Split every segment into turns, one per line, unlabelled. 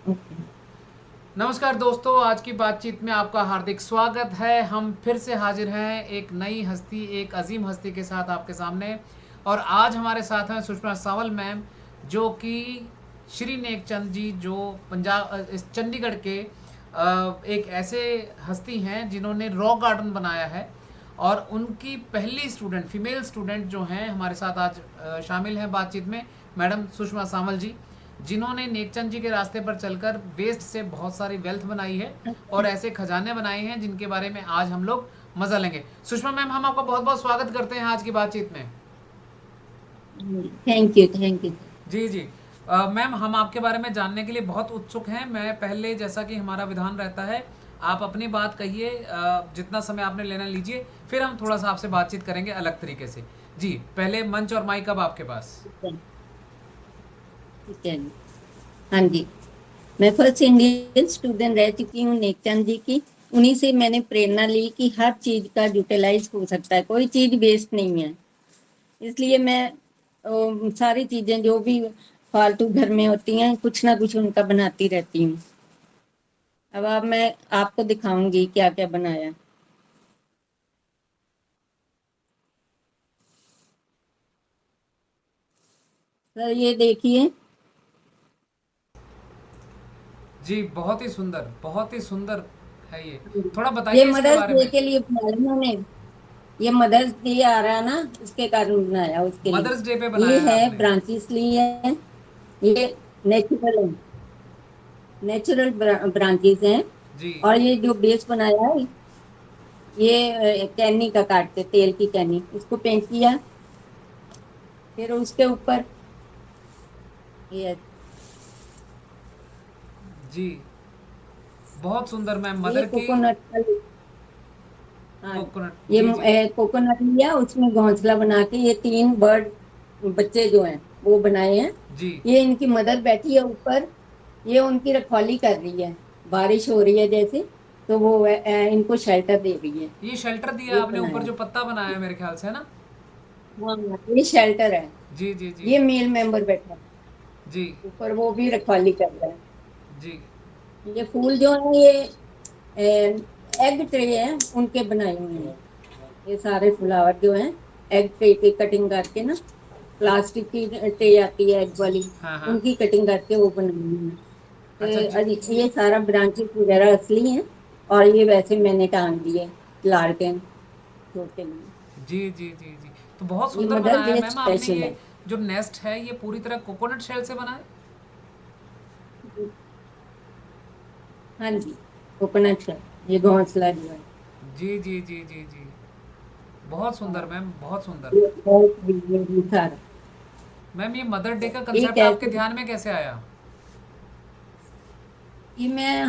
Okay.
नमस्कार दोस्तों, आज की बातचीत में आपका हार्दिक स्वागत है। हम फिर से हाजिर हैं एक नई हस्ती, एक अजीम हस्ती के साथ आपके सामने। और आज हमारे साथ हैं सुषमा सावल मैम, जो कि श्री नेकचंद जी, जो पंजाब इस चंडीगढ़ के एक ऐसे हस्ती हैं जिन्होंने रॉक गार्डन बनाया है। और उनकी पहली स्टूडेंट, फीमेल स्टूडेंट जो हैं हमारे साथ आज शामिल हैं बातचीत में, मैडम सुषमा सावल जी, जिन्होंने नेकचंद जी के रास्ते पर चलकर वेस्ट से बहुत सारी वेल्थ बनाई है और ऐसे खजाने बनाए हैं जिनके बारे में आज हम लोग मजा लेंगे। सुषमा मैम, हम आपका बहुत बहुत स्वागत करते हैं आज की बातचीत में।
Thank you, thank you.
जी जी। मैम, हम आपके बारे में जानने के लिए बहुत उत्सुक हैं। मैं पहले, जैसा कि हमारा विधान रहता है, आप अपनी बात कहिए, जितना समय आपने लेना लीजिए, फिर हम थोड़ा सा आपसे बातचीत करेंगे अलग तरीके से। जी, पहले मंच और माइक अब आपके पास।
ठीक है, ठीक है। हाँ जी। मैं फर्स्ट इंडियन स्टूडेंट रह चुकी हूँ नेकचंद जी की। उन्हीं से मैंने प्रेरणा ली कि हर चीज का यूटिलाइज हो सकता है, कोई चीज वेस्ट नहीं है। इसलिए मैं सारी चीजें जो भी फालतू घर में होती हैं, कुछ ना कुछ उनका बनाती रहती हूँ। अब मैं आपको दिखाऊंगी क्या क्या बनाया। सर ये देखिए,
जी, बहुत ही सुंदर, बहुत ही सुंदर है ये। थोड़ा
ये
बताइए इसके
मदर्स
बारे
डे
में।
के लिए बनाया मैंने। ये मदर्स डे आ रहा है ना, उसके कारण बनाया उसके
मदर्स डे पे
लिए। ये
बनाया है
है
आपने?
ब्रांचेस ली है। ये नेचुरल है, नेचुरल ब्रांचेस हैं।
जी।
और ये जो बेस बनाया है, ये कैनी का काट के, तेल की कैनी, इसको पेंट किया। फिर उसके ऊपर ये
जी, बहुत सुंदर मैम,
ये
मदर की
कोकोनट का, हाँ,
कोकोनट।
ये
जी जी।
कोकोनट लिया, उसमें घोंसला बना के ये तीन बर्ड बच्चे जो हैं वो बनाए हैं।
जी,
ये इनकी मदर बैठी है ऊपर, ये उनकी रखवाली कर रही है। बारिश हो रही है जैसे, तो वो इनको शेल्टर दे रही है।
ये शेल्टर दिया
ये
आपने, ऊपर
बनाया।
जो पत्ता बनाया है मेरे ख्याल से, है ना?
हाँ, ये शेल्टर है।
जी जी जी।
ये मेल मेंबर बैठा है
जी
ऊपर, वो भी रखवाली कर रहा है।
जी।
ये फूल जो है, ये एग ट्रे है, उनके बनाए हुए हैं। ये सारे फ्लावर जो हैं, एग ट्रे की कटिंग करके ना, प्लास्टिक की ट्रे आती है एग वाली,
हाँ हाँ।
उनकी कटिंग करके वो बनाई हैं।
अच्छा
तो
जी।
ये सारा ब्रांचेस वगैरह असली हैं। और ये वैसे मैंने टांग दिए लार्टेन शो के लिए।
जी जी जी जी। तो बहुत
ये
सुंदर
मदर
बनाया है
डे
मैम आपने
स्पेशल
ये।
है।
जो नेस्ट है ये पूरी तरह कोकोनट शेल से बना है?
हाँ जी, कोकोनट का ये घोंसला जो है।
जी जी जी जी जी। बहुत
हाँ,
सुंदर मैम, बहुत सुंदर।
ये सारा
मैम, ये मदर डे का
एक
कंसेप्ट आपके
ऐसे,
ध्यान में कैसे आया?
कि मैं,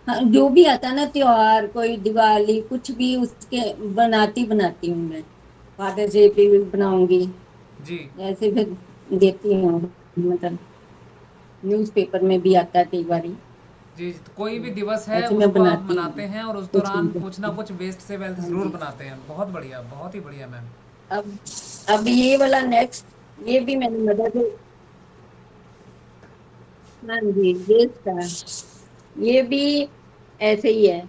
हाँ, जो भी आता है ना त्योहार, कोई दिवाली कुछ भी, उसके बनाती बनाती हूँ मैं। फादर्स डे पे भी बनाऊंगी,
जी
ऐसे फिर देती हूँ। मतलब न्यूज़पेपर में भी आता है कई बारी।
जी। तो कोई भी
तो
दिवस है
ऐसे मैं
उसको आप
बनाती
मनाते
हूँ
हैं और उस
कुछ
दौरान
भी।
कुछ ना कुछ वेस्ट से वेल्थ
हाँ
ज़रूर
जी।
बनाते हैं। बहुत बढ़िया, बहुत ही बढ़िया मैम।
अब अब ये वाला नेक्स्ट, ये भी मैंने मदद, हाँ जी, ये था, ये भी ऐसे ही है।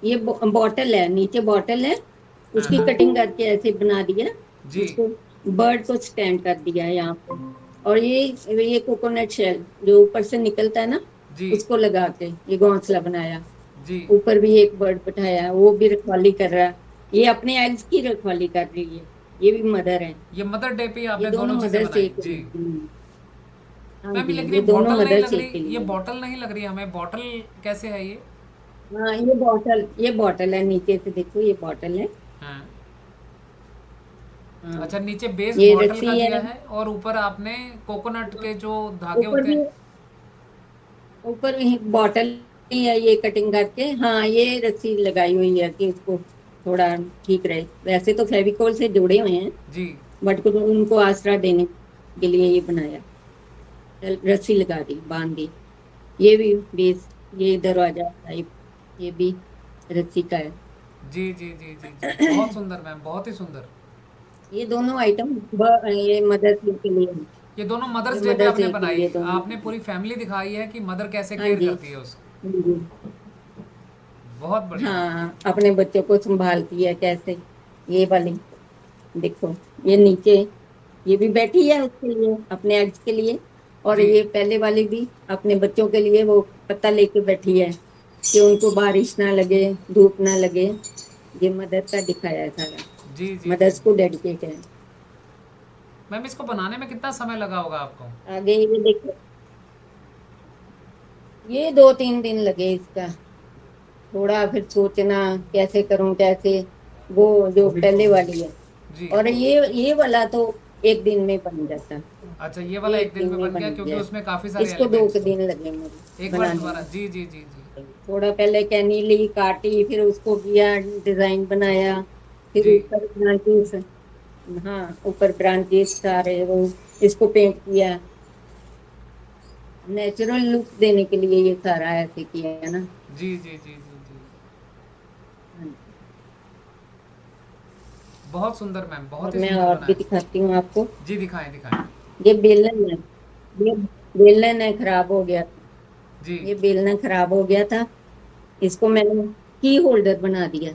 ये बॉटल है, नीचे बॉटल है,
हाँ
उसकी
हाँ।
कटिंग करके ऐसे बना दिया।
जी
उसको बर्ड को स्टैंड कर दिया है यहाँ पे। और ये कोकोनट शेल जो ऊपर से निकलता है ना,
जी
उसको लगा के ये घोंसला बनाया।
जी।
ऊपर भी एक बर्ड बैठाया है, वो भी रखवाली कर रहा है। ये अपने एग्स की रखवाली कर रही है। ये भी मदर है।
ये मदर डे पे ही
ये
आपने
दोनों
दोनों चीज़ें
मदर्स डे
बनाई
के
जी?
लिए। हाँ
मैम,
जी,
लेकिन ये
ये दोनों
बॉटल नहीं
मदर्स
लग
डे
रही,
के
ये
लिए।
बॉटल नहीं लग रही हमें। बॉटल कैसे है ये?
हाँ, ये बॉटल है, नीचे से देखो, ये बॉटल है।
हाँ।
हाँ,
अच्छा, नीचे बेस
ये
बॉटल का
रस्सी
दिया
है।
है और ऊपर आपने कोकोनट के जो धागे
ऊपर
होते
भी,
हैं।
ऊपर भी बॉटल ही है, ये कटिंग करके। हाँ, ये रस्सी लगाई हुई है कि उसको थोड़ा ठीक रहे। वैसे तो फेविकोल से जुड़े हुए हैं,
जी
बट उनको आसरा देने के लिए ये बनाया। रस्सी लगा दी, बांध दी। ये भी बेस, ये दरवाजा टाइप, ये भी रस्सी का है।
जी जी जी जी जी। बहुत सुंदर मैम, बहुत ही सुंदर।
ये दोनों आइटम ये मदर के लिए है।
ये दोनों मदर्स
ये
डे पे
मदर्स
आपने
डे के
बनाई,
लिए दोनों।
आपने पूरी फैमिली दिखाई है कि मदर कैसे
हाँ
केयर
जी।
करती है उसकी।
हाँ जी।
बहुत बढ़िया।
हाँ, अपने बच्चों को संभालती है कैसे। ये वाली देखो, ये नीचे, ये भी बैठी है उसके लिए, अपने एग्स के लिए। और
जी।
ये पहले वाली भी अपने बच्चों के लिए वो पत्ता लेके बैठी है कि उनको बारिश ना लगे, धूप ना लगे। ये मदर का दिखाया है सारा।
जी जी जी
मदर्स
जी।
को डेडिकेट है।
मैम इसको बनाने में कितना समय लगा होगा आपको?
आगे ये देखो, ये 2-3 दिन लगे इसका। थोड़ा फिर सोचना कैसे करूं कैसे। वो जो पहले वाली है।
जी।
और ये वाला तो एक दिन में बन जाता।
अच्छा, ये वाला
ये
एक
एक
दिन
दिन
में
में
बन गया
बन
क्योंकि
गया।
उसमें काफ़ी सारे
इसको दो
एलिमेंट्स
के
थे।
दिन लगे मुझे
एक बार
बनाने
दोबारा,
में।
जी जी जी जी।
थोड़ा पहले कैनी ली, काटी, फिर उसको किया, डिजाइन बनाया। फिर
जी
ऊपर ब्रांचेस, हाँ ऊपर ब्रांचेस सारे वो, इसको पेंट किया। नेचुरल लुक देने के लिए ये सारा ऐसे किया है ना।
जी जी जी जी जी।
हाँ।
बहुत सुंदर मैम, बहुत
और
ही
मैं
सुंदर
और भी
बनाया।
दिखाती हूँ आपको।
जी दिखाएं दिखाएं।
ये बेलन है। ये बेलन है, खराब हो गया था।
जी।
ये बेलन खराब हो गया था। इसको मैंने की होल्डर बना दिया।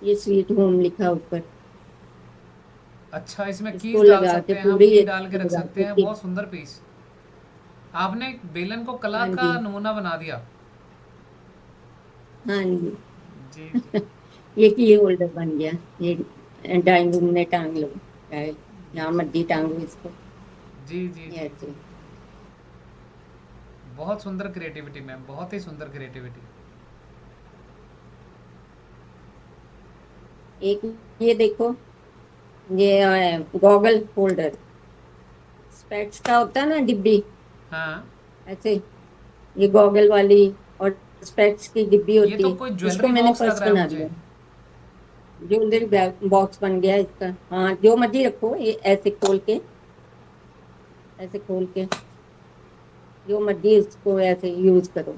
ये स्वीट होम लिखा ऊपर।
अच्छा, इसमें
इसको
कीज डाल
लगा के
सकते हैं हम,
पूरी
की डाल के
अच्छी
रख
लगा
सकते
के
हैं,
की।
बहुत सुंदर पीस। आपने बेलन को कला
हाँ
का
जी।
नमूना बना दिया।
हाँ जी।
जी जी
ये की होल्डर बन गया। ये डाइनिंग रूम में टांग लो, चाहे यहाँ मर्जी टांगो इसको।
जी जी
ये
जी जी।
ऐसे।
बहुत सुंदर क्रिएटिविटी मैम, बहुत ही सुंदर क्रिएटिविटी।
एक ये देखो, ये गॉगल होल्डर। स्पेक्स का होता है ना डिब्बी,
हाँ,
ऐसे। ये गॉगल वाली और स्पेक्स की डिब्बी
ये
होती
तो
है।
कोई
इसको
ज्वेलरी
मैंने
बॉक्स लग
पर्स
रहा है
बना
मुझे।
दिया। ज्वेलरी बैग बॉक्स बन गया इसका। हाँ, जो मर्जी रखो, ये ऐसे खोल के जो मर्जी इसको ऐसे यूज करो।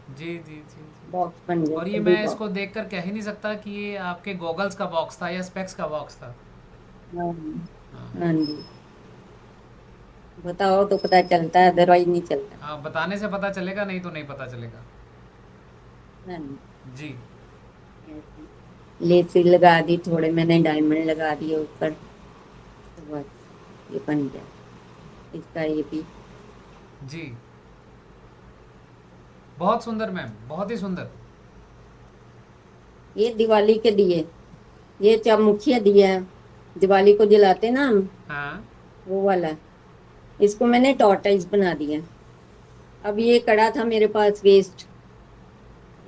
जी जी जी जी।
बॉक्स बन गया,
और ये
ज्वेलरी
मैं इसको
बॉक्स।
देखकर कह ही नहीं सकता कि ये आपके गॉगल्स का बॉक्स था या स्पेक्स का बॉक्स था।
हाँ।
हाँ।
हाँ जी। बताओ तो पता चलता है, अदरवाइज नहीं चलता।
हाँ, बताने से पता चलेगा, नहीं तो नहीं पता चलेगा।
हाँ जी।
जी।
ऐसे लेसी लगा दी, थोड़े मैंने डायमंड लगा दिए ऊपर। तो बस ये बन गया इसका ये भी।
जी। बहुत सुंदर मैम, बहुत ही सुंदर।
ये दिवाली के दिए, ये चौमुखिया दिया है, दिवाली को जलाते ना हम,
हाँ।
वो वाला। इसको मैंने टॉर्टाइज बना दिया। अब ये कड़ा था मेरे पास वेस्ट,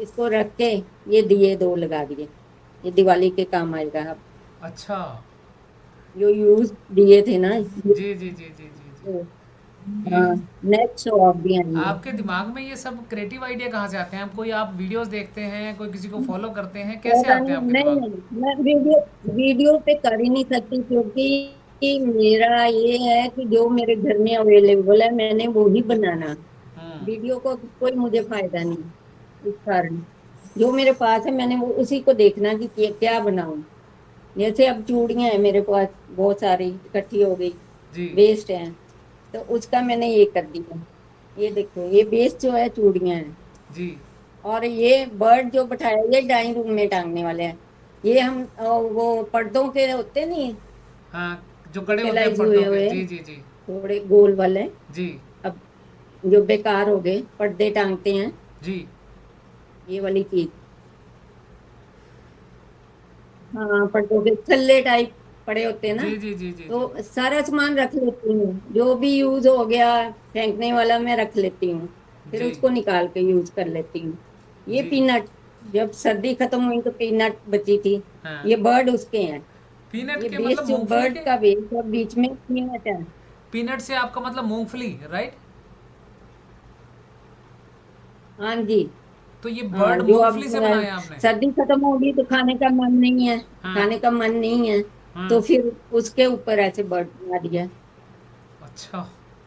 इसको रख के ये दिए दो लगा दिए। ये दिवाली के काम आएगा अब।
अच्छा।
जो यूज दिए थे ना,
जी जी जी जी जी
तो
जी। ये
हाँ, नेक्स्ट ऑफ भी आई है।
आपके दिमाग में ये सब क्रिएटिव आइडिया कहाँ से आते हैं? कोई आप वीडियोस देखते हैं, कोई किसी को फॉलो करते हैं, कैसे
पता
आते हैं
नहीं,
आपके
नहीं
दिमाग में?
नहीं, मैं वीडियो वीडियो पे कर ही नहीं सकती, क्योंकि मेरा ये है कि जो मेरे घर में अवेलेबल है मैंने वो ही बनाना।
हम्म।
वीडियो को कोई मुझे फायदा नहीं इस कारण। जो मेरे पास है मैंने वो उसी को देखना कि क्या बनाऊं। जैसे अब चूड़ियां हैं मेरे पास, बहुत सारी इकट्ठी हो गई,
जी
वेस्ट है, तो उसका मैंने ये कर दिया। ये देखो, ये वेस्ट जो है चूड़ियां हैं।
जी।
और ये बर्ड जो बैठाया, ये डाइनिंग रूम में टांगने वाले हैं। ये हम वो पर्दों के होते नहीं,
हाँ, जो कड़े होते हैं
यूटिलाइज हुए
पर्दों के,
हुए,
जी जी जी।
थोड़े गोल वाले।
जी
अब जो बेकार हो गए पर्दे टांगते हैं,
जी
ये वाली चीज। हाँ, पर्दों के छल्ले टाइप पड़े होते हैं ना।
जी जी जी जी जी।
तो सारा सामान रख लेती हूँ, जो भी यूज हो गया फेंकने वाला मैं रख लेती हूँ। फिर
जी
उसको निकाल के यूज कर लेती हूँ। ये
जी।
पीनट, जब सर्दी खत्म हुई तो पीनट बची थी।
हाँ,
ये बर्ड उसके हैं।
पीनट
ये
के
बेस
मतलब
जो
मूंगफली
बर्ड
के?
का बेस और बीच में पीनट है।
पीनट से आपका मतलब मूंगफली, राइट?
हाँ जी।
तो ये
हाँ,
बर्ड
जो अब
मूंगफली से बनाया आपने?
सर्दी खत्म होगी तो खाने का मन नहीं है,
हाँ
खाने का मन नहीं है,
हाँ।
तो फिर उसके ऊपर ऐसे बर्ड बना दिया।
अच्छा।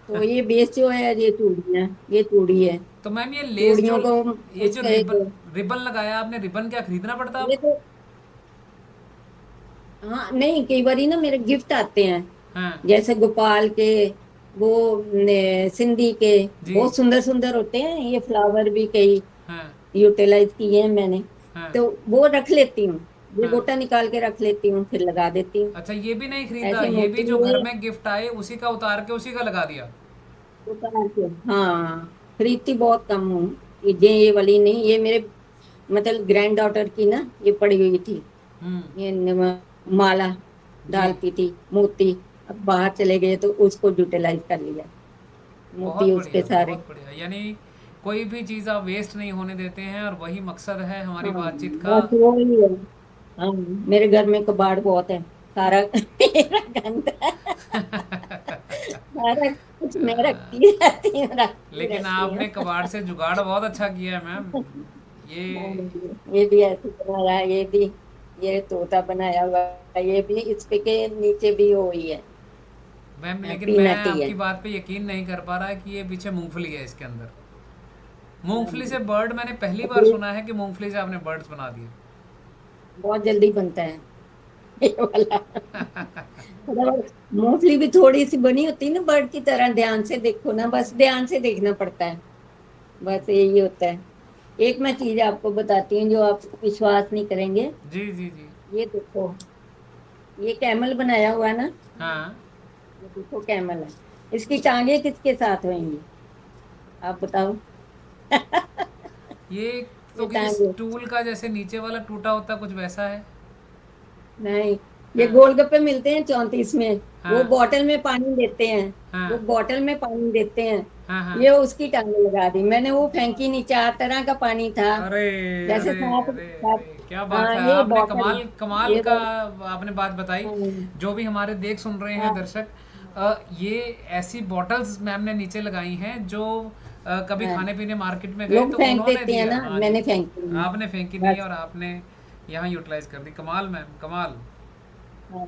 तो ये बेस जो है, ये चूड़ी है, ये चूड़ी है।
तो मैम ये लेस जो,
चूड़ियों को
ये जो
उसके
रिबन रिबन लगाया आपने, रिबन क्या खरीदना पड़ता
ये
आपको?
तो, हाँ नहीं, कई बार ना मेरे गिफ्ट आते हैं,
हाँ
जैसे गोपाल के, वो सिंधी के
जी।
बहुत सुंदर सुंदर होते हैं, ये फ्लावर भी कई
हाँ
यूटिलाइज किए हैं मैंने।
हाँ
तो वो रख लेती हूँ, ये
हाँ।
गोटा निकाल के रख लेती हूँ, फिर लगा देती हूँ।
अच्छा, ये भी नहीं खरीदा,
ऐसे
ये भी
मोती
जो घर
हुए
में गिफ्ट आए उसी का उतार के उसी का लगा दिया।
उतार के, हाँ, खरीदती बहुत कम हूँ। ये वाली नहीं, ये मेरे मतलब ग्रैंड डॉटर की ना, ये पड़ी हुई थी,
हम्म।
ये माला
जी।
डालती थी मोती। अब बाहर चले गए तो उसको यूटिलाइज कर लिया, मोती
बहुत
उसके
बढ़िया,
सारे।
बहुत बढ़िया। यानी कोई भी चीज़ आप वेस्ट नहीं होने देते हैं, और वही मकसद है हमारी
हाँ,
बातचीत का।
बस वो ही है। हाँ, मेरे घर में कबाड़ बहुत है, सारा मेरा गंदा है। सारा कुछ मैं
लेकिन
रखती
आपने
हूँ।
कबाड़ से जुगाड़ बहुत अच्छा किया है मैम। ये
ये भी ऐसे बनाया, ये भी, ये तोता बनाया हुआ है, ये भी इस पे के नीचे भी वो ही है,
मैम, लेकिन मैं
पीनट ही है।
आपकी बात पे यकीन नहीं कर पा रहा है कि ये पीछे मूंगफली है इसके अंदर।
हाँ
मूंगफली
जी।
से बर्ड मैंने पहली
अब
बार
ये
सुना है कि मूंगफली से आपने बर्ड्स बना दिए।
बहुत जल्दी बनता है, ये वाला। मूंगफली भी थोड़ी सी बनी होती है ना बर्ड की तरह, ध्यान से देखो ना, बस ध्यान से देखना पड़ता है, बस यही होता है। एक मैं चीज आपको बताती हूँ जो आप विश्वास नहीं करेंगे।
जी जी जी।
ये देखो, ये कैमल बनाया हुआ है ना,
हाँ।
ये देखो कैमल है, इसकी टांगे किसके साथ होंगी, आप बताओ।
ये तो
ये
किसी
टांगे,
स्टूल का जैसे नीचे वाला टूटा होता कुछ वैसा है।
नहीं, ये
हाँ
गोलगप्पे मिलते हैं 34 में, वो
हाँ
बॉटल में पानी देते हैं, वो
हाँ
बॉटल में पानी देते हैं।
हाँ हाँ।
ये उसकी टांगे लगा दी मैंने, वो फेंकी नहीं, 4 तरह का पानी था,
अरे
जैसे
अरे
सात
अरे
सात।
अरे, क्या बात
हाँ,
है,
ये
आपने
बॉटल,
कमाल कमाल
ये
का
बस,
आपने बात बताई।
हाँ,
जो भी हमारे देख सुन रहे हैं
हाँ,
दर्शक, ये ऐसी बॉटल्स मैम ने नीचे लगाई हैं जो कभी
हाँ,
खाने पीने मार्केट में गए
लोग
तो
फेंक
उन्होंने
देते हैं
दिया।
ना,
हाँ जी।
मैंने फेंकी नहीं,
आपने फेंकी नहीं,
बस।
और आपने यहाँ यूटिलाइज कर दी। कमाल मैम, कमाल।
हाँ,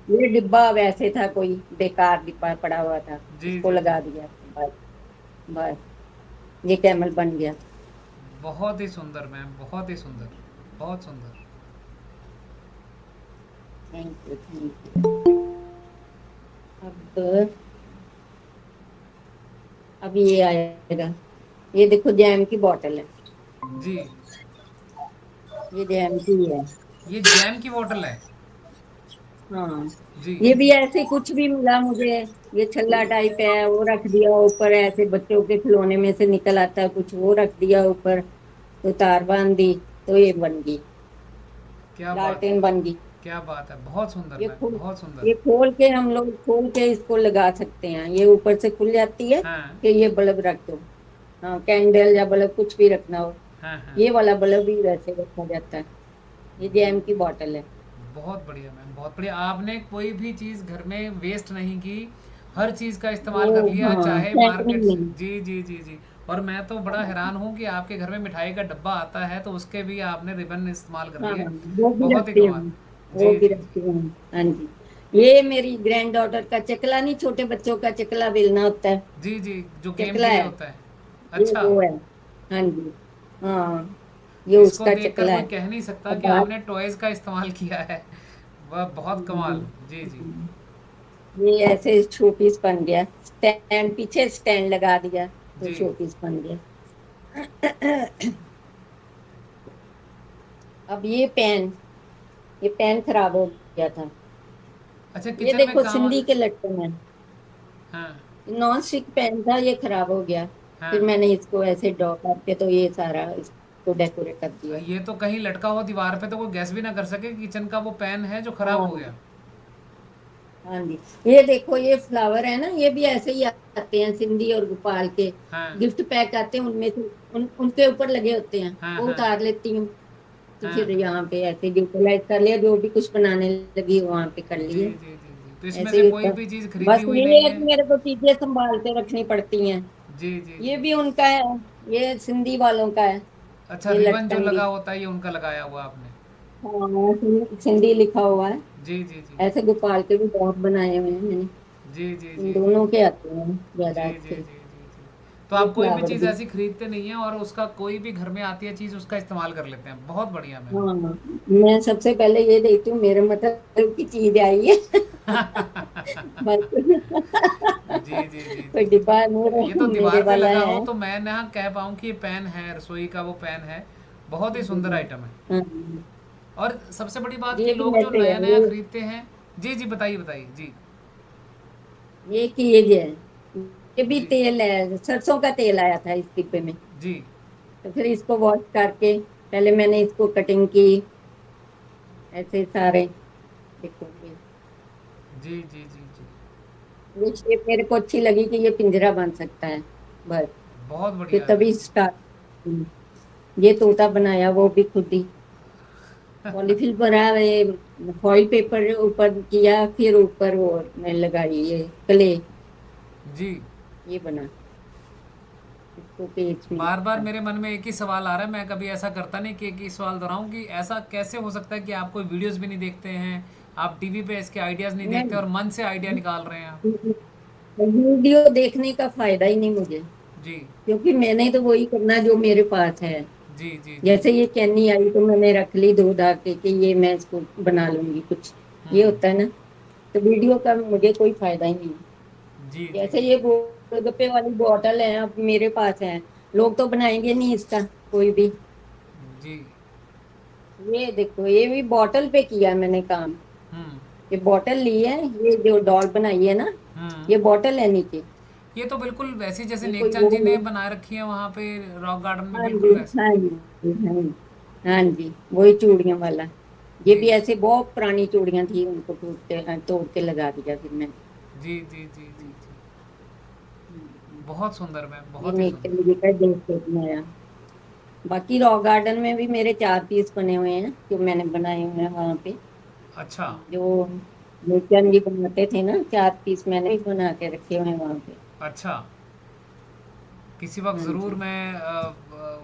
ये डिब्बा वैसे था, कोई बेकार डिब्बा पड़ा हुआ था,
जी
इसको
जी जी।
लगा दिया, बस, बस, ये कैमल बन गया।
बहुत ही सुंदर मैम, बहुत ही सुंदर, बहुत सुंदर।
Thank you, thank you. अब अब ये आएगा, ये देखो जैम की बोतल है,
जी।
ये जैम की है।
ये जैम की बोतल है।
हाँ,
जी।
ये भी ऐसे कुछ भी मिला मुझे, ये छल्ला टाइप है, वो रख दिया ऊपर, ऐसे बच्चों के खिलौने में से निकल आता है कुछ, वो रख दिया ऊपर, तो तार बांध दी, तो ये बन गई,
क्या बात है,
लालटेन बन गई।
क्या बात है, बहुत सुंदर
ये
मैम,
खोल
बहुत सुंदर।
ये खोल के हम लोग खोल के इसको लगा सकते हैं, ये ऊपर से खुल जाती है
हाँ
कि ये बल्ब रख दो। हाँ, कैंडल या बल्ब कुछ भी रखना हो,
हाँ हाँ।
ये वाला बल्ब भी वैसे रखा जाता है। ये जैम की बोतल है।
बहुत बढ़िया मैम, बहुत बढ़िया। आपने कोई भी चीज़ घर में वेस्ट नहीं की, हर चीज़ का
वो,
इस्तेमाल कर लिया,
हाँ,
चाहे
फेंकनी
मार्केट से।
नहीं।
जी जी जी जी। और मैं तो बड़ा हैरान हूँ कि आपके घर में मिठाई का डब्बा आता है तो उसके भी आपने रिबन इस्तेमाल कर
हाँ,
लिए।
वो भी
बहुत ही
रखती
कमाल।
हूँ, वो
जी
भी
जी जी।
रखती हूँ। हाँ जी, ये मेरी ग्रैंड डॉटर का चकला, नहीं, छोटे बच्चों का चकला बेलना होता है,
जी जी, जो गेम
चकला
के लिए
है,
होता है।
ये
अच्छा।
वो है। हाँ जी, हाँ, ये
इसको
उसका
देखकर
चकला
कोई
है।
कह नहीं सकता
अब
कि
बात,
आपने टॉयज़ का इस्तेमाल किया है। वह बहुत कमाल। जी जी।
ये ऐसे शोपीस बन गया, स्टैंड, पीछे स्टैंड लगा दिया, तो
जी।
शोपीस बन गया। अब ये पेन खराब हो गया था,
अच्छा,
ये
किचन में
देखो
काम।
सिंधी के लट्टन है,
हाँ
नॉन स्टिक पेन था, ये खराब हो गया,
हाँ।
फिर मैंने इसको ऐसे ड्रॉ करके तो ये सारा इसको डेकोरेट कर दिया।
ये तो कहीं लटका हो दीवार पे तो कोई गैस भी ना कर सके कि किचन का वो पैन है जो खराब हो
हाँ,
गया।
हाँ जी, ये देखो, ये फ्लावर है ना, ये भी ऐसे ही आते हैं सिंधी और गोपाल के,
हाँ
गिफ्ट पैक आते हैं उनमें से, उनके ऊपर लगे होते हैं,
हाँ
वो
हाँ
उतार लेती हूँ, तो
हाँ।
फिर यहाँ पे ऐसे यूटिलाइज कर लिया, जो भी कुछ बनाने लगी वहां पे कर
जी
लिए,
जी जी जी, तो इसमें
ऐसे
से
ही
कोई
ऊपर।
भी चीज़ खरीदी
बस
हुई
ये
नहीं
है
है।
कि मेरे को चीजें संभाल के रखनी पड़ती हैं,
जी जी
ये
जी।
भी उनका है, ये सिंधी वालों का है,
अच्छा,
ये
रिबन जो
लटकन भी।
लगा होता है ये उनका लगाया हुआ आपने।
हाँ, सिंधी लिखा हुआ है।
जी जी जी
ऐसे गोपाल के भी बहुत बनाए हुए हैं मैंने,
जी जी
इन
जी जी
दोनों के आते हैं
जी
ज्यादा
जी जी
अच्छे।
जी जी। तो
ये
आप कोई भी
फ्लावर
चीज़
भी।
ऐसी खरीदते नहीं है और उसका कोई भी घर में आती है चीज़ उसका इस्तेमाल कर लेते हैं। बहुत बढ़िया मैम।
हाँ, मैं सबसे पहले ये देखती हूँ मेरे मतलब की चीज आई है। बस।
जी जी जी
कोई
जी।
डिब्बा
ये तो
मेरे
दीवार पे
वाला
लगा
है।
हो तो मैं ना कह पाऊँ कि ये पेन है, रसोई का वो पेन है। बहुत ही सुंदर आइटम है।
हाँ,
और सबसे बड़ी बात कि
ये भी
लोग जो
ऐसे
नया
है,
नया खरीदते हैं। जी जी, बताइए बताइए जी।
ये चीज है। ये भी
जी
तेल है, सरसों का तेल आया था इस डिब्बे में।
जी
तो फिर इसको वॉश करके पहले मैंने इसको कटिंग की, ऐसे सारे। देखो
जी जी जी जी।
ये शेप मेरे को अच्छी लगी कि ये पिंजरा बन सकता है। बस
बहुत
फिर
बढ़िया है
तभी
बिल्कुल।
स्टार्ट। ये तोता बनाया वो भी खुद ही, पॉलीफिल भरा, ये फॉइल पेपर ऊपर किया, फिर ऊपर वो मैं लगाई ये क्ले।
जी।
ये बना, इसको पेज में
बार बार
लगा।
मेरे मन में एक ही सवाल आ रहा है, मैं कभी ऐसा करता नहीं कि एक ही सवाल दोहराऊं कि ऐसा कैसे हो सकता है कि आप कोई वीडियोस भी नहीं देखते हैं, आप टीवी पे इसके आइडियाज़ नहीं देखते
नहीं,
और मन से आइडिया निकाल रहे हैं आप।
वीडियो देखने का फायदा ही नहीं मुझे,
जी
क्योंकि मैंने तो वही करना जो मेरे पास है।
जी जी जी।
जैसे ये कैनी आई तो मैंने रख ली धो धा के कि ये मैं इसको बना लूंगी कुछ, ये
हम्म।
होता है ना। तो वीडियो का मुझे कोई फायदा ही नहीं है।
जी जी
जैसे
जी
ये गोलगप्पे वाली बोतल है अब मेरे पास है, लोग तो बनाएंगे नहीं इसका कोई भी।
जी।
ये देखो ये भी बोतल पे किया मैंने काम।
हम्म
ये बोतल ली है, ये जो डॉल बनाई है ना,
हम्म।
ये बोतल है नीचे।
ये तो बिल्कुल वैसी जैसे
ये कोई
नेकचंद
वो
जी ने
नहीं।
बना रखी है वहाँ पे रॉक गार्डन में,
हाँ
बिल्कुल
जी,
वैसे।
हाँ जी, हाँ जी, हाँ जी, वही चूड़ियों वाला। ये
जी
भी ऐसे बहुत पुरानी चूड़ियां थी, उनको तोड़ के लगा दिया फिर मैंने।
जी जी जी जी जी।
हम्म।
बहुत सुंदर मैम,
ये
बहुत ही
नेक
सुंदर।
चंद जी का देख के बनाया। बाकी रॉक गार्डन में भी मेरे 4 पीस बने हुए हैं जो मैंने बनाए हुए हैं वहां पे।
अच्छा
जो नेक जी बनाते थे ना, 4 पीस मैंने भी बना के रखे हुए हैं वहां पे।
अच्छा। किसी वक्त
हाँ
ज़रूर
जी।
मैं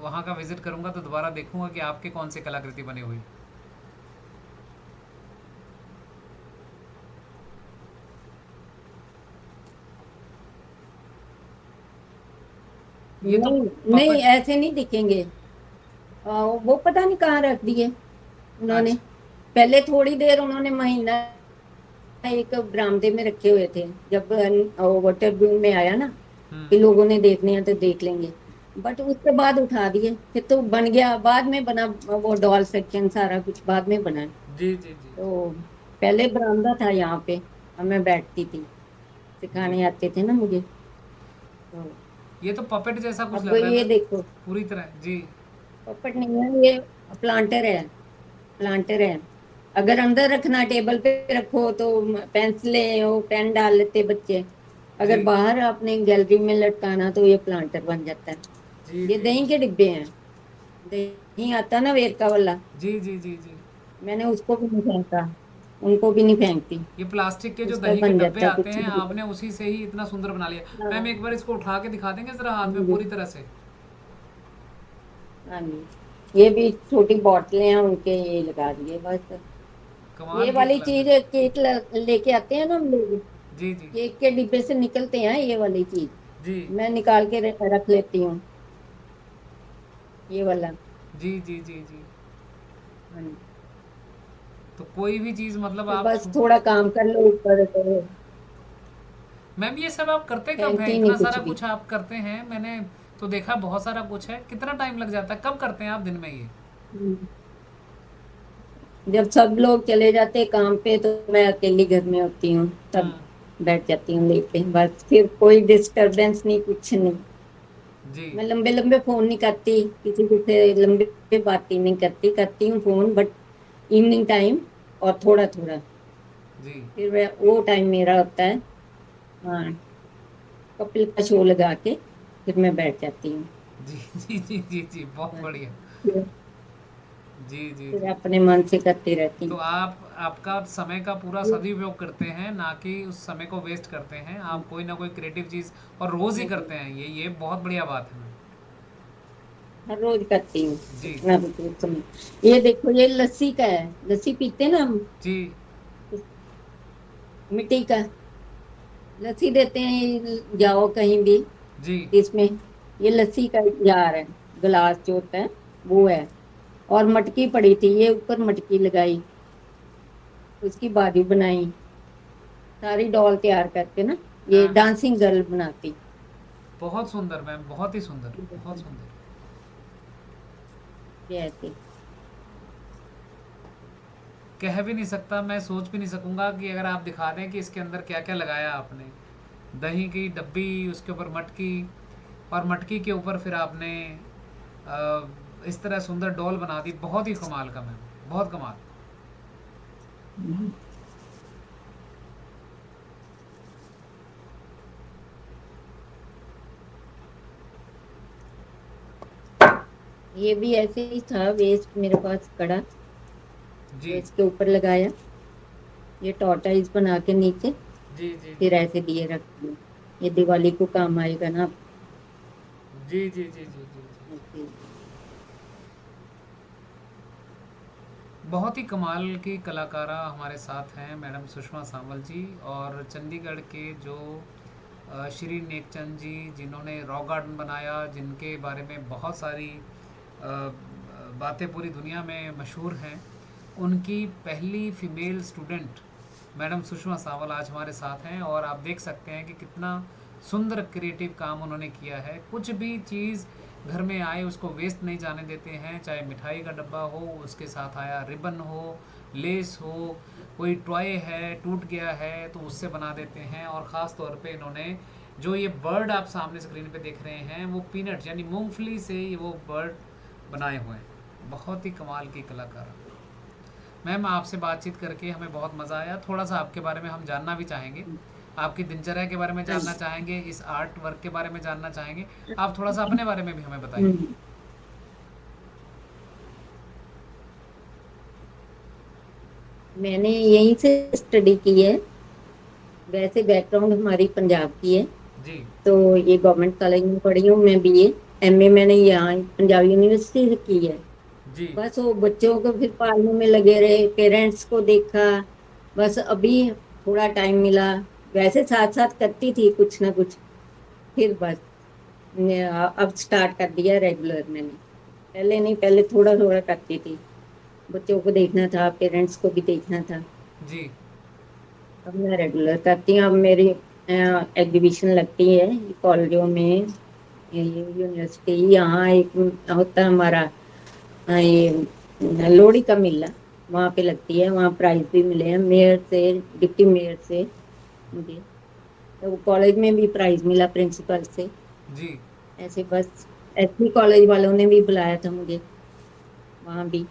वहाँ का विज़िट करूँगा तो दोबारा देखूँगा कि आपके कौन से कलाकृति बनी हुई। ये तो
नहीं नहीं,
पपट।
ऐसे नहीं दिखेंगे। वो पता नहीं कहाँ रख दिए उन्होंने।
अच्छा।
पहले थोड़ी देर उन्होंने महीना एक बरामदे में रखे हुए थे, जब वाटर ब्लूम में आया ना कि
हम्म।
लोगों ने देखने हैं तो देख लेंगे। बट उसके बाद उठा दिए, फिर तो बन गया बाद में बना, वो डॉल सेक्शन सारा कुछ बाद में बना।
जी जी जी
तो पहले बरामदा था यहाँ पे, और मैं बैठती थी,
जी।
सिखाने आते थे ना मुझे। तो
ये तो पपेट जैसा कुछ
अब
लग रहा है
ये
मैम।
देखो,
पूरी तरह जी।
पॉपट नहीं है ये, प्लांटर है, प्लांटर है। अगर अंदर रखना टेबल पे रखो तो पेंसिलें वो पेन डाल लेते बच्चे। अगर
जी
बाहर अपने गैलरी में लटकाना तो ये प्लांटर बन जाता है।
जी
ये
जी
दही के डिब्बे हैं, दही आता ना वेरका वाला,
जी जी जी जी।
मैंने उसको भी नहीं फेंका, उनको भी नहीं फेंकती।
ये प्लास्टिक के जो
उसका
दही के
बन
डब्बे
जाता है
आते
कुछ
हैं
भी।
आपने उसी से ही इतना सुंदर बना लिया। मैम
हाँ,
एक बार इसको उठा के दिखा देंगे ज़रा
हाँ
हाथ में
जी,
पूरी तरह से।
हाँ जी। ये भी छोटी बोतलें हैं उनके, ये लगा दिए बस। ये
कमाल की
वाली चीज
कलाकृति।
केक लेके आते हैं ना हम लोग,
जी जी
केक के डिब्बे से निकलते हैं ये वाली चीज,
जी
मैं निकाल के रख लेती हूँ, ये वाला।
जी जी जी जी।
हाँ,
तो कोई भी चीज़ मतलब
तो
आप
बस
छू।
थोड़ा काम कर लो ऊपर तो
मैम ये सब आप करते कब हैं,
फेंकती नहीं
इतना
कुछ
सारा
भी।
कुछ आप करते हैं, मैंने तो देखा बहुत सारा कुछ है, कितना टाइम लग जाता है, कब करते हैं आप दिन में ये।
हम्म। जब सब लोग चले जाते हैं काम पे तो मैं अकेली घर में होती हूँ, तब
हम्म।
बैठ जाती हूँ लेके, बस फिर कोई डिस्टरबेंस नहीं, कुछ नहीं।
जी
मैं लंबे लंबे फोन नहीं करती किसी को, से लंबे बातें नहीं करती, करती हूँ फोन बट इवनिंग टाइम, और थोड़ा थोड़ा।
जी
फिर वो टाइम मेरा होता है, हाँ, कपिल का शो लगा के फिर मैं बैठ जाती हूँ।
जी जी जी जी जी, बहुत
हाँ,
बढ़िया।
फिर
जी जी
फिर
जी।
अपने मन से करती रहती
तो
हूँ।
आप आपका समय का पूरा
ये-
सदुपयोग करते हैं, ना कि उस समय को वेस्ट करते हैं, आप कोई ना कोई क्रिएटिव चीज़ और रोज़ ही
नहीं,
करते हैं, ये बहुत बढ़िया बात है।
हर रोज करती हूँ
जी
कुछ ना कुछ समय। ये देखो ये लस्सी का है, लस्सी पीते ना हम,
जी
मिट्टी का लस्सी देते हैं, जाओ कहीं भी
जी
इसमें, ये लस्सी का जार है, गिलास जो होता है वो है। और मटकी पड़ी थी, ये ऊपर मटकी लगाई, उसकी बाजू बनाई, सारी डॉल तैयार करके ना, ये
हाँ,
डांसिंग गर्ल बनाती।
बहुत सुंदर मैम, बहुत ही सुंदर, बहुत
ये
सुंदर।
ऐसे।
कह भी नहीं सकता, मैं सोच भी नहीं सकूंगा कि अगर आप दिखा दें कि इसके अंदर क्या क्या लगाया आपने। दही की डब्बी, उसके ऊपर मटकी, और मटकी के ऊपर फिर आपने इस तरह सुंदर डॉल बना दी। बहुत ही कमाल का मैम, बहुत कमाल।
ये भी ऐसे ही था, वेस्ट मेरे पास कड़ा,
जी
तो इसके ऊपर लगाया, ये टॉर्टाइज बना के नीचे,
जी जी
फिर
जी
ऐसे दिए रख दिए। ये दिवाली को काम आएगा ना।
जी जी जी जी जी जी।
ऐसे।
बहुत ही कमाल की कलाकारा हमारे साथ हैं मैडम सुषमा सावल जी, और चंडीगढ़ के जो श्री नेकचंद जी, जिन्होंने रॉक गार्डन बनाया, जिनके बारे में बहुत सारी बातें पूरी दुनिया में मशहूर हैं, उनकी पहली फीमेल स्टूडेंट मैडम सुषमा सावल आज हमारे साथ हैं। और आप देख सकते हैं कि कितना सुंदर क्रिएटिव काम उन्होंने किया है। कुछ भी चीज़ घर में आए उसको वेस्ट नहीं जाने देते हैं, चाहे मिठाई का डब्बा हो, उसके साथ आया रिबन हो, लेस हो, कोई टॉय है टूट गया है तो उससे बना देते हैं। और ख़ास तौर पे इन्होंने जो ये बर्ड आप सामने स्क्रीन पे देख रहे हैं, वो पीनट यानी मूंगफली से ये वो बर्ड बनाए हुए हैं। बहुत ही कमाल की कलाकार। मैम, आपसे बातचीत करके हमें बहुत मज़ा आया। थोड़ा सा आपके बारे में हम जानना भी चाहेंगे, आपकी दिनचर्या के बारे में
हाँ
जानना
जी।
चाहेंगे, इस आर्ट वर्क के बारे में जानना चाहेंगे। आप थोड़ा सा अपने बारे में भी हमें बताइए।
हम्म, मैंने यहीं से स्टडी की है। वैसे बैकग्राउंड हमारी पंजाब की है,
जी
तो ये गवर्नमेंट कॉलेज में पढ़ी हूँ मैं, बीए एमए मैंने यहाँ पंजाब यूनिवर्सिटी से की है।
जी
बस वो बच्चों को फिर पालने में लगे रहे, पेरेंट्स को देखा, बस अभी थोड़ा टाइम मिला। वैसे साथ साथ करती थी कुछ ना कुछ, फिर बस अब स्टार्ट कर दिया रेगुलर मैंने। पहले नहीं, पहले थोड़ा थोड़ा करती थी, बच्चों को देखना था, पेरेंट्स को भी देखना था।
जी
अब मैं रेगुलर करती हूँ। अब मेरी एग्जीबिशन लगती है कॉलेजों में, ये यूनिवर्सिटी यहाँ एक होता है हमारा, ये लोहड़ी का मेला, वहाँ पे लगती है, वहाँ प्राइज भी मिले हैं मेयर से, डिप्टी मेयर से मुझे। तो कॉलेज में भी प्राइज मिला प्रिंसिपल से।
जी
ऐसे बस एसपी कॉलेज वालों ने भी बुलाया था मुझे, वहाँ भी,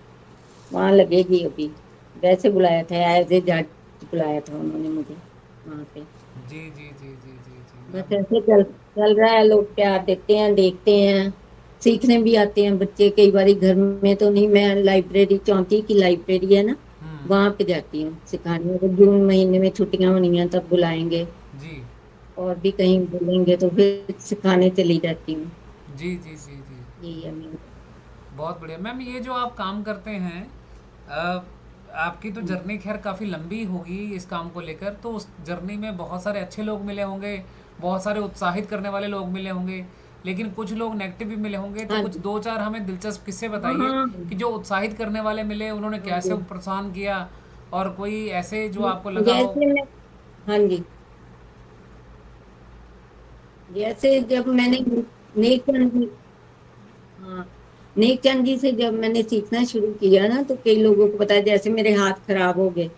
वहाँ लगेगी अभी। वैसे बुलाया था, एज ए जज बुलाया था उन्होंने मुझे वहाँ पे।
जी जी जी जी जी जी
बस
मैम।
ऐसे चल चल रहा है, लोग प्यार देते हैं, देखते हैं, सीखने भी आते हैं बच्चे। कई बार घर में तो नहीं, मैं लाइब्रेरी, चौंती की लाइब्रेरी है ना,
हम्म।
वहां पे जाती हूँ सिखाने। अगर जून महीने में छुट्टियां होनी है तब बुलाएंगे,
जी
और भी कहीं बोलेंगे तो फिर सिखाने चली जाती हूँ।
जी जी जी जी।
यही है मेरा।
बहुत बढ़िया मैम। ये जो आप काम करते हैं, अ, आपकी तो
हम्म।
जर्नी खैर काफ़ी लंबी होगी इस काम को लेकर, तो उस जर्नी में बहुत सारे अच्छे लोग मिले होंगे, बहुत सारे उत्साहित करने वाले लोग मिले होंगे, लेकिन कुछ लोग नेगेटिव भी मिले होंगे। तो
हाँ
कुछ
जी।
दो चार हमें दिलचस्प किस्से
हाँ
बताइए
हाँ
कि जो उत्साहित करने वाले मिले उन्होंने
हाँ
कैसे
जी।
प्रोत्साहन किया, और कोई ऐसे जो आपको लगा हो।
जैसे मैं, हाँ जी, जैसे जब मैंने नेकचंद जी, हाँ, नेकचंद जी से जब मैंने सीखना शुरू किया ना, तो कई लोगों को पता है, जैसे मेरे हाथ खराब हो गए,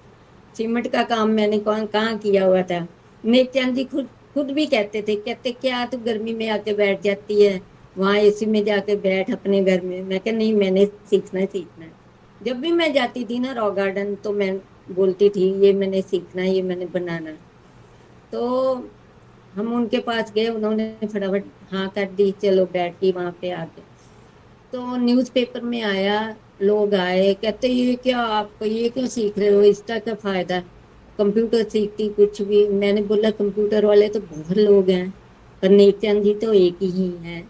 सीमेंट का काम मैंने कौन कहाँ किया हुआ था। नेकचंद जी खुद खुद भी कहते थे, कहते क्या तू गर्मी में आके बैठ जाती है, वहां एसी में जाके बैठ अपने घर में। मैं क्या, नहीं, मैंने सीखना है, सीखना है। जब भी मैं जाती थी ना रॉक गार्डन, तो मैं बोलती थी ये मैंने सीखना है, ये मैंने बनाना है। तो हम उनके पास गए, उन्होंने फटाफट हाँ कर दी, चलो बैठ गई वहां पे आके। तो न्यूज़पेपर में आया, लोग आए, कहते ये क्या, आप ये क्यों सीख रहे हो, इसका क्या फायदा, कंप्यूटर सीखती कुछ भी। मैंने बोला कंप्यूटर वाले तो बहुत लोग हैं, पर नेचंद जी तो एक ही है,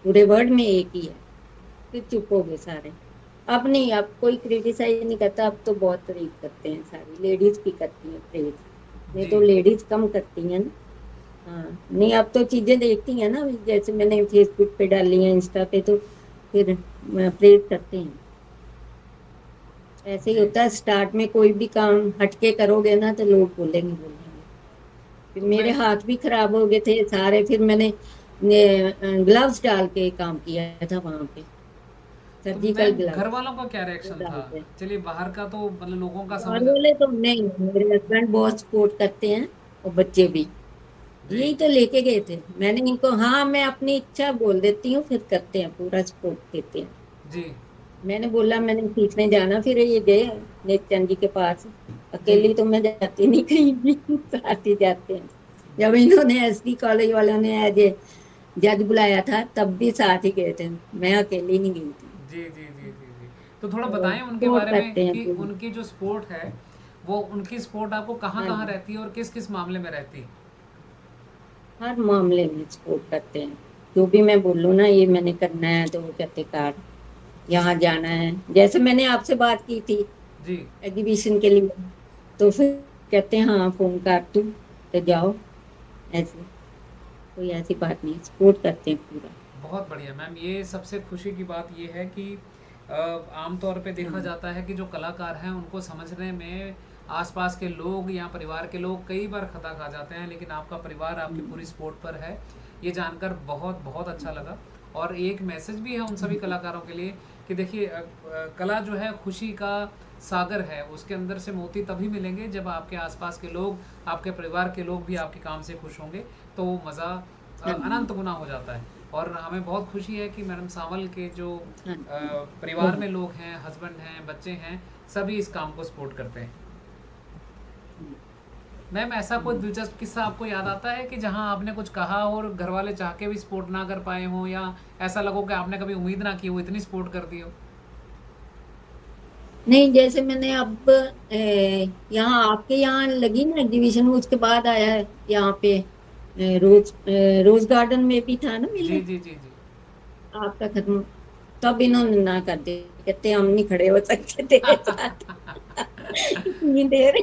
पूरे वर्ल्ड में एक ही है। फिर चुप हो गए सारे। अब नहीं, अब कोई क्रिटिसाइज नहीं करता, अब तो बहुत तारीफ करते हैं, सारी लेडीज भी करती हैं प्रेज, नहीं
जी
तो लेडीज कम करती हैं ना। हाँ, नहीं अब तो चीजें देखती हैं ना, जैसे मैंने फेसबुक पे डाली है, इंस्टा पे, तो फिर प्रेज करते हैं। ऐसे ही
जी।
होता है, स्टार्ट में कोई भी काम हटके करोगे ना तो लोग बोलेंगे बोलेंगे। फिर
तो
मेरे
मैं
हाथ भी खराब हो गए थे सारे, फिर मैंने ग्लव्स डाल के काम किया था वहां पे,
तो
सर्जिकल
मैम घर
ग्लव्स
वालों का क्या
वो
रिएक्शन था?
डालते हैं।
चलिए बाहर का तो मतलब लोगों का
घर
समझ।
वाले तो नहीं, मेरे हस्बैंड बहुत सपोर्ट करते हैं, और बच्चे भी।
जी।
यही तो लेके गए थे मैंने इनको, हाँ मैं अपनी इच्छा बोल देती हूँ, फिर करते हैं, पूरा सपोर्ट देते हैं।
जी।
मैंने बोला मैंने सीखने जाना, फिर ये गए नेक जी के पास।
जी।
अकेली तो मैं जाती नहीं कहीं भी, साथ ही जाते हैं। जब इन्होंने एसडी कॉलेज वालों ने एज ए जज बुलाया था, तब भी साथ ही गए थे, मैं अकेली नहीं गई थी।
जी। जी। जी। जी। जी। तो थोड़ा
तो
बताएं उनके
सपोर्ट
बारे में
करते हैं
कि
पूरी।
उनकी जो स्पोर्ट है, वो उनकी स्पोर्ट आपको कहाँ
हाँ
कहाँ
जी,
रहती है और किस किस मामले में रहती है?
हर मामले में सपोर्ट करते हैं। जो भी मैं बोलूँ ना, ये मैंने करना है, तो वो कहते कार यहाँ जाना है। जैसे मैंने आपसे बात की थी
जी।
एग्जीबिशन के लिए, तो फिर कहते हैं हाँ फोन कर तू, तो जाओ। ऐसे कोई ऐसी बात नहीं, सपोर्ट करते हैं पूरा।
बहुत बढ़िया मैम, ये सबसे खुशी की बात ये है कि आमतौर पे देखा
हाँ।
जाता है कि जो कलाकार हैं उनको समझने में आसपास के लोग या परिवार के लोग कई बार खता खा जाते हैं, लेकिन आपका परिवार आपकी पूरी
हम्म,
सपोर्ट पर है। ये जानकर बहुत बहुत अच्छा लगा। और एक मैसेज भी है उन सभी
हम्म,
कलाकारों के लिए कि देखिए कला जो है खुशी का सागर है, उसके अंदर से मोती तभी मिलेंगे जब आपके आसपास के लोग, आपके परिवार के लोग भी आपके काम से खुश होंगे, तो वो मज़ा
हाँ
अनंत गुना हो जाता है। और हमें बहुत खुशी है कि मैडम सावल के जो
हाँ
परिवार
बहुत।
में लोग हैं, हस्बैंड हैं, बच्चे हैं, सभी इस काम को सपोर्ट करते हैं।
हम्म,
मैम ऐसा कोई
हम्म।
दिलचस्प किस्सा आपको याद आता है कि जहां आपने कुछ कहा और घर वाले चाह के भी सपोर्ट ना कर पाए हों, या ऐसा लगो कि आपने कभी उम्मीद ना की हो, इतनी सपोर्ट कर दी हो?
नहीं, जैसे मैंने अब यहाँ आपके यहाँ लगी ना एग्जीबिशन, उसके बाद आया है यहाँ पे रोज गार्डन में भी था ना
जी।
मिले,
जी। जी। जी।
आपका खत्म, तब इन्होंने ना कर दिया, कहते हम नहीं खड़े हो सकते तेरे साथ इतनी देर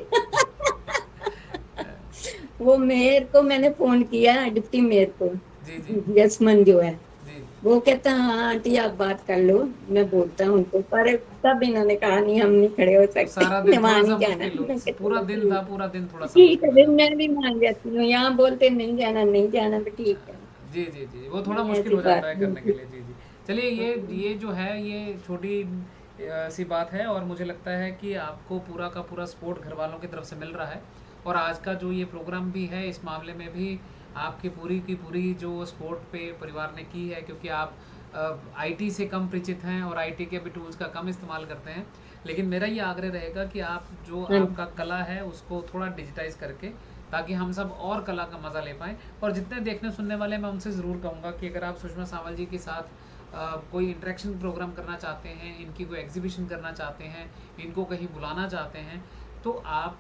वो मेयर को मैंने फोन किया, डिप्टी मेयर को,
जी। जी।
यशमन जो है,
जी।
वो कहता हाँ आंटी आप बात कर लो, मैं बोलता हूँ उनको, पर तब इन्होंने कहा नहीं हम नहीं खड़े हो
तो सारा
सकते
दिन
वहां
थोड़ा
नहीं
सा
जाना।
मुश्किल हो,
मैं कहा,
पूरा
चलो
दिन था,
ठीक
पूरा दिन थोड़ा
है,
सा
ठीक है,
मुश्किल हो
फिर
जाता
मैं भी मान जाती हूँ, यहाँ बोलते नहीं जाना नहीं जाना, तो ठीक है।
है। जी। जी। जी, वो थोड़ा
नहीं
मुश्किल
ऐसी
हो जाता
बात
है
नहीं
करने के
थी।
लिए। जी। जी। चलिए ये जो है ये छोटी सी बात है, और मुझे लगता है कि आपको पूरा का पूरा सपोर्ट घर वालों की तरफ से मिल रहा है। और आज का जो ये प्रोग्राम भी है, इस मामले में भी आपकी पूरी की पूरी जो सपोर्ट पे परिवार ने की है, क्योंकि आप आईटी से कम परिचित हैं और आईटी के भी टूल्स का कम इस्तेमाल करते हैं। लेकिन मेरा ये आग्रह रहेगा कि आप जो
हाँ
आपका कला है उसको थोड़ा डिजिटाइज करके, ताकि हम सब और कला का मज़ा ले पाएँ। और जितने देखने सुनने वाले, मैं उनसे ज़रूर कहूँगा कि अगर आप सुषमा सावल जी के साथ कोई इंटरेक्शन प्रोग्राम करना चाहते हैं, इनकी कोई एग्जीबिशन करना चाहते हैं, इनको कहीं बुलाना चाहते हैं, तो आप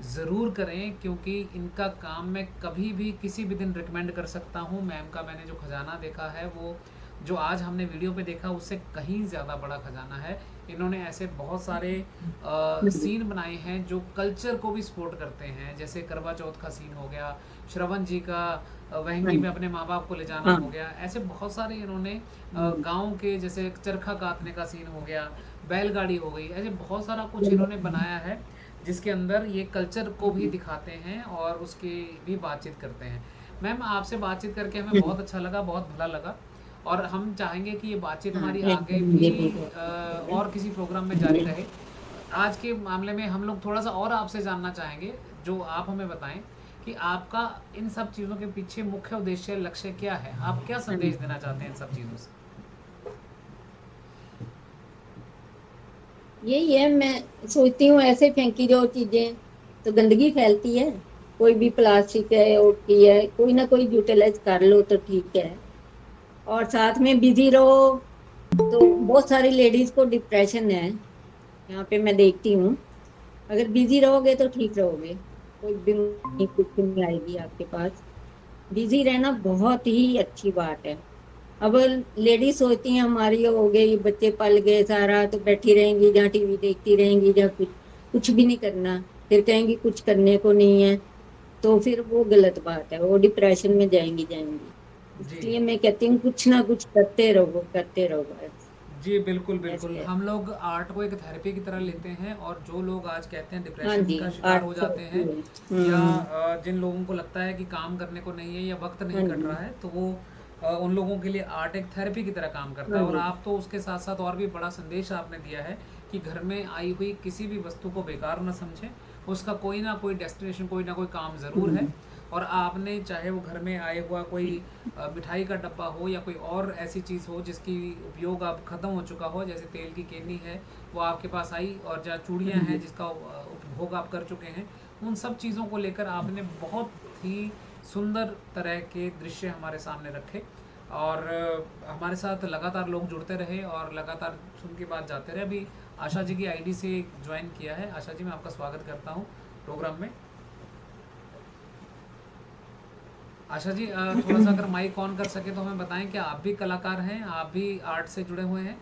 ज़रूर करें, क्योंकि इनका काम मैं कभी भी किसी भी दिन रिकमेंड कर सकता हूँ। मैम का मैंने जो खजाना देखा है, वो जो आज हमने वीडियो पे देखा उससे कहीं ज़्यादा बड़ा खजाना है। इन्होंने ऐसे बहुत सारे सीन बनाए हैं जो कल्चर को भी सपोर्ट करते हैं, जैसे करवा चौथ का सीन हो गया, श्रवण जी का
हाँ
वहंगी में अपने माँ बाप को ले जाना
हाँ
हो गया, ऐसे बहुत सारे इन्होंने
हम्म,
गाँव के, जैसे चरखा कातने का सीन हो गया, बैलगाड़ी हो गई, ऐसे बहुत सारा कुछ इन्होंने बनाया है, जिसके अंदर ये कल्चर को भी दिखाते हैं और उसकी भी बातचीत करते हैं। मैम आपसे बातचीत करके हमें बहुत अच्छा लगा, बहुत भला लगा। और हम चाहेंगे कि ये बातचीत
हाँ
हमारी
थैंक
आगे
यू,
भी
मुझे भी बहुत अच्छा लगा।
और किसी प्रोग्राम में जारी रहे। आज के मामले में हम लोग थोड़ा सा और आपसे जानना चाहेंगे, जो आप हमें बताएं कि आपका इन सब चीज़ों के पीछे मुख्य उद्देश्य, लक्ष्य क्या है? आप क्या
हाँ
संदेश देना चाहते हैं इन सब चीज़ों से?
यही है, मैं सोचती हूँ ऐसे फेंकी जो चीजें तो गंदगी फैलती है, कोई भी प्लास्टिक है और की है, कोई ना कोई यूटिलाइज कर लो तो ठीक है। और साथ में बिजी रहो, तो बहुत सारी लेडीज को डिप्रेशन है, यहाँ पे मैं देखती हूँ। अगर बिजी रहोगे तो ठीक रहोगे, कोई बीमारी कुछ नहीं आएगी आपके पास। बिजी रहना बहुत ही अच्छी बात है। अब लेडीज सोचती हैं हमारी हो गई, बच्चे पल गए, सारा तो बैठी रहेंगी, जहाँ टीवी देखती रहेंगी, जहाँ कुछ कुछ भी नहीं करना, फिर कहेंगी कुछ करने को नहीं है। तो फिर वो गलत बात है, वो डिप्रेशन में जाएंगी।
जी
इसलिए मैं कहती हूँ कुछ ना कुछ करते रहो बस।
जी, बिल्कुल
बेस्ट
बिल्कुल।
है।
हम लोग आर्ट को एक थेरेपी की तरह लेते हैं, और जो लोग आज कहते हैं
हाँ
डिप्रेशन
जी,
का शिकार
आर्ट
हो जाते
थेरेपी
हैं,
है।
या
हम्म।
जिन लोगों को लगता है कि काम करने को नहीं है या वक्त नहीं
हाँ
कट
जी।
रहा है, तो वो उन लोगों के लिए आर्ट एक थेरेपी की तरह काम करता
हाँ
है। और
जी।
आप तो उसके साथ साथ और भी बड़ा संदेश आपने दिया है कि घर में आई हुई किसी भी वस्तु को बेकार ना समझें, उसका कोई ना कोई डेस्टिनेशन, कोई ना कोई काम ज़रूर है।
हम्म।
और आपने चाहे वो घर में आए हुआ कोई मिठाई का डब्बा हो या कोई और ऐसी चीज़ हो जिसकी उपयोग अब ख़त्म हो चुका हो, जैसे तेल की केनी है वो आपके पास आई, और जहाँ
हाँ
चूड़ियाँ हैं
जी।
जिसका उपभोग आप कर चुके हैं, उन सब चीज़ों को लेकर आपने बहुत ही सुंदर तरह के दृश्य हमारे सामने रखे। और हमारे साथ लगातार लोग जुड़ते रहे और लगातार सुन के बाद जाते रहे। अभी आशा जी की आईडी से ज्वाइन किया है। आशा जी, मैं आपका स्वागत करता हूँ प्रोग्राम में। आशा जी, थोड़ा सा अगर माइक ऑन कर सके तो हमें बताएं कि आप भी कलाकार हैं, आप भी आर्ट से जुड़े हुए हैं?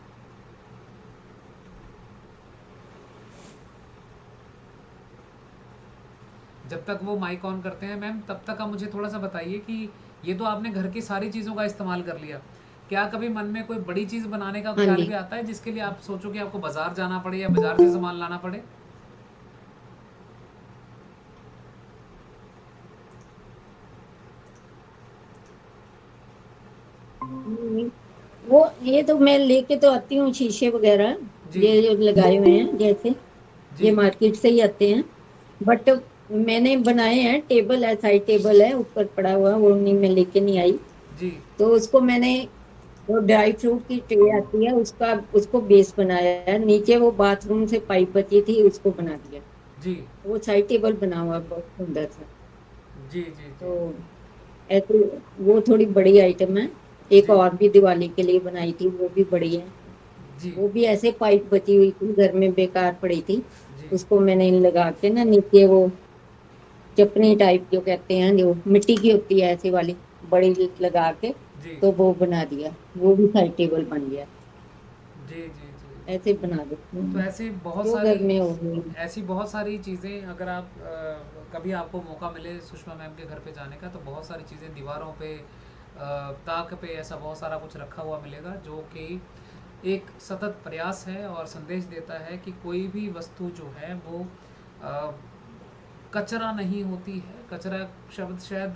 जब तक वो माइक ऑन करते हैं मैम, तब तक आप मुझे थोड़ा सा बताइए कि ये तो आपने घर की सारी चीज़ों का इस्तेमाल कर लिया, क्या कभी मन में कोई बड़ी चीज़ बनाने का
हाँ
ख्याल
जी।
भी आता है जिसके लिए आप सोचो कि आपको बाजार जाना पड़े या बाजार से सामान लाना पड़े?
हम्म, वो ये तो मैं लेके तो आती हूँ शीशे वगैरह,
जी
ये जो लगाए हुए हैं जैसे, ये
जी
मार्केट से ही आते हैं। बट मैंने बनाए हैं, टेबल है, साइड टेबल है ऊपर पड़ा हुआ, वो नहीं मैं लेके नहीं आई।
जी
तो उसको मैंने, वो ड्राई फ्रूट की ट्रे आती है उसका, उसको बेस बनाया है। नीचे वो बाथरूम से पाइप बची थी, उसको बना दिया।
जी
वो साइड टेबल बना हुआ है बहुत सुंदर सा।
जी जी जी
तो ऐसे वो थोड़ी बड़ी आइटम है। एक
जी
और भी दिवाली के लिए बनाई थी, वो भी बड़ी है।
जी
वो भी ऐसे पाइप बची हुई थी, घर में बेकार पड़ी थी।
जी
उसको मैंने लगा के ना नीचे वो चपनी टाइप जो कहते हैं, जो मिट्टी की होती है ऐसी वाली, बड़ी लगा के,
जी
तो वो बना दिया। वो भी साइड टेबल बन गया।
जी जी जी।
ऐसे बना देते
तो
हैं
ऐसी बहुत
जो
सारी
घर में हो गई।
ऐसी बहुत सारी चीज़ें, अगर आप कभी आपको मौका मिले सुषमा मैम के घर पे जाने का, तो बहुत सारी चीज़ें दीवारों पे, ताक पे ऐसा बहुत सारा कुछ रखा हुआ मिलेगा, जो कि एक सतत प्रयास है और संदेश देता है कि कोई भी वस्तु जो है वो अ, कचरा नहीं होती है। कचरा शब्द शायद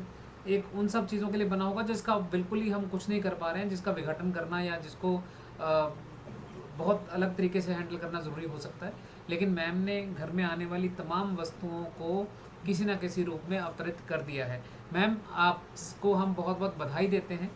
एक उन सब चीज़ों के लिए बना होगा जिसका बिल्कुल ही हम कुछ नहीं कर पा रहे हैं, जिसका विघटन करना या जिसको बहुत अलग तरीके से हैंडल करना ज़रूरी हो सकता है। लेकिन मैम ने घर में आने वाली तमाम वस्तुओं को किसी न किसी रूप में अवतरित कर दिया है। मैम, आपको हम बहुत बहुत बधाई देते हैं।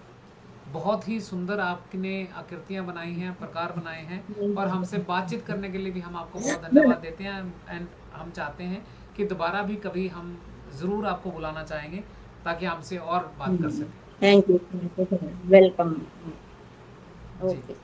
बहुत ही सुंदर आपने आकृतियाँ बनाई हैं, प्रकार बनाए हैं, और हमसे बातचीत करने के लिए भी हम आपको बहुत धन्यवाद देते हैं। एंड हम चाहते हैं कि दोबारा भी कभी हम ज़रूर आपको बुलाना चाहेंगे, ताकि हमसे और बात कर सकें।
Thank you. वेलकम।
जी।
ओके।